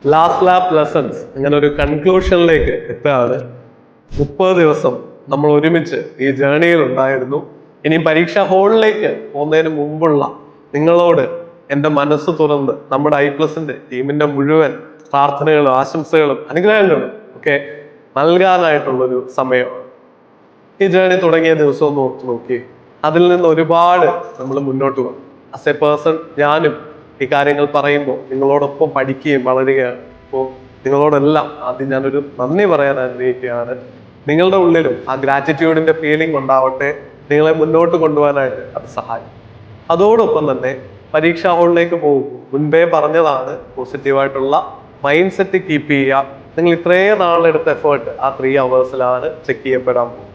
Last lab lessons ഇങ്ങനെ ഒരു കൺക്ലൂഷനിലേക്ക് എത്തുകയാണ്. 30 ദിവസം നമ്മൾ ഒരുമിച്ച് ഈ ജേണിയിൽ ഉണ്ടായിരുന്നു. ഇനി പരീക്ഷാ ഹാളിലേക്ക് പോകുന്നതിന് മുമ്പുള്ള നിങ്ങളോട് എൻ്റെ മനസ്സ് തുറന്ന് നമ്മുടെ I+ന്റെ ടീമിന്റെ മുഴുവൻ പ്രാർത്ഥനകളും ആശംസകളും അനുഗ്രഹങ്ങളും ഒക്കെ നൽകാനായിട്ടുള്ളൊരു സമയമാണ്. ഈ ജേണി തുടങ്ങിയ ദിവസം ഒന്ന് ഓർത്ത് നോക്കി. അതിൽ നിന്ന് ഒരുപാട് നമ്മൾ മുന്നോട്ട് വന്നു. ആസ് എ പേഴ്സൺ ഞാനും ഈ കാര്യങ്ങൾ പറയുമ്പോൾ നിങ്ങളോടൊപ്പം പഠിക്കുകയും വളരുകയാണ്. അപ്പോൾ നിങ്ങളോടെല്ലാം ആദ്യം ഞാനൊരു നന്ദി പറയാൻ ആഗ്രഹിക്കുകയാണ്. നിങ്ങളുടെ ഉള്ളിലും ആ ഗ്രാറ്റിറ്റ്യൂഡിന്റെ ഫീലിംഗ് ഉണ്ടാവട്ടെ. നിങ്ങളെ മുന്നോട്ട് കൊണ്ടുപോകാനായിട്ട് അത് സഹായിക്കും. അതോടൊപ്പം തന്നെ പരീക്ഷാ ഹാളിലേക്ക് പോകും മുൻപേ പറഞ്ഞതാണ്, പോസിറ്റീവായിട്ടുള്ള മൈൻഡ് സെറ്റ് കീപ്പ് ചെയ്യുക. നിങ്ങൾ ഇത്രയും നാളെടുത്ത എഫേർട്ട് ആ 3 hours ചെക്ക് ചെയ്യപ്പെടാൻ പോകും.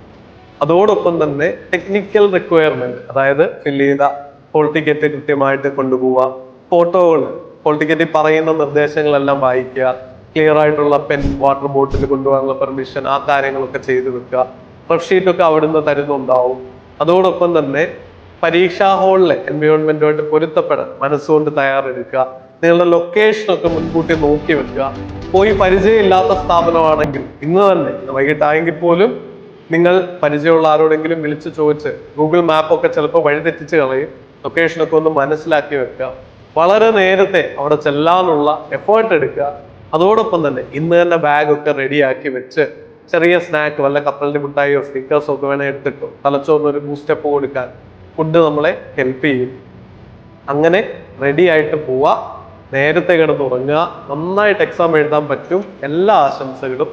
അതോടൊപ്പം തന്നെ ടെക്നിക്കൽ റിക്വയർമെന്റ്, അതായത് ഫില്ല് ചെയ്ത ഹോൾ ടിക്കറ്റ് കൃത്യമായിട്ട് കൊണ്ടുപോവുക, ഫോട്ടോകൾ, ഹോൾ ടിക്കറ്റിൽ പറയുന്ന നിർദ്ദേശങ്ങളെല്ലാം വായിക്കുക, ക്ലിയർ ആയിട്ടുള്ള പെൻ, വാട്ടർ ബോട്ടിൽ കൊണ്ടുപോകാനുള്ള പെർമിഷൻ, ആ കാര്യങ്ങളൊക്കെ ചെയ്തു വെക്കുക. റഫ് ഷീറ്റ് ഒക്കെ അവിടുന്ന് തരുന്നുണ്ടാവും. അതോടൊപ്പം തന്നെ പരീക്ഷാ ഹാളിലെ എൻവയോൺമെന്റുമായിട്ട് പൊരുത്തപ്പെടാൻ മനസ്സുകൊണ്ട് തയ്യാറെടുക്കുക. നിങ്ങളുടെ ലൊക്കേഷനൊക്കെ മുൻകൂട്ടി നോക്കി വെക്കുക. പോയി പരിചയമില്ലാത്ത സ്ഥാപനമാണെങ്കിൽ ഇന്ന് തന്നെ വൈകിട്ടായെങ്കിൽ പോലും നിങ്ങൾ പരിചയമുള്ള ആരോടെങ്കിലും വിളിച്ചു ചോദിച്ച്, ഗൂഗിൾ മാപ്പൊക്കെ ചിലപ്പോൾ വഴിതെറ്റിച്ച് കളയും, ലൊക്കേഷനൊക്കെ ഒന്ന് മനസ്സിലാക്കി വെക്കുക. വളരെ നേരത്തെ അവിടെ ചെല്ലാനുള്ള എഫേർട്ട് എടുക്കുക. അതോടൊപ്പം തന്നെ ഇന്ന് തന്നെ ബാഗൊക്കെ റെഡിയാക്കി വെച്ച് ചെറിയ സ്നാക്ക്, വല്ല കപ്പലിന്റെ മിഠായിയോ സ്റ്റിക്കേഴ്സോ ഒക്കെ വേണേൽ എടുത്തിട്ടോ തലച്ചോറിനൊരു ബൂസ്റ്റപ്പ് കൊടുക്കാൻ ഫുഡ് നമ്മളെ ഹെൽപ്പ് ചെയ്യും. അങ്ങനെ റെഡി ആയിട്ട് പോവുക. നേരത്തെ കിടന്നുറങ്ങുക. നന്നായിട്ട് എക്സാം എഴുതാൻ പറ്റും. എല്ലാ ആശംസകളും.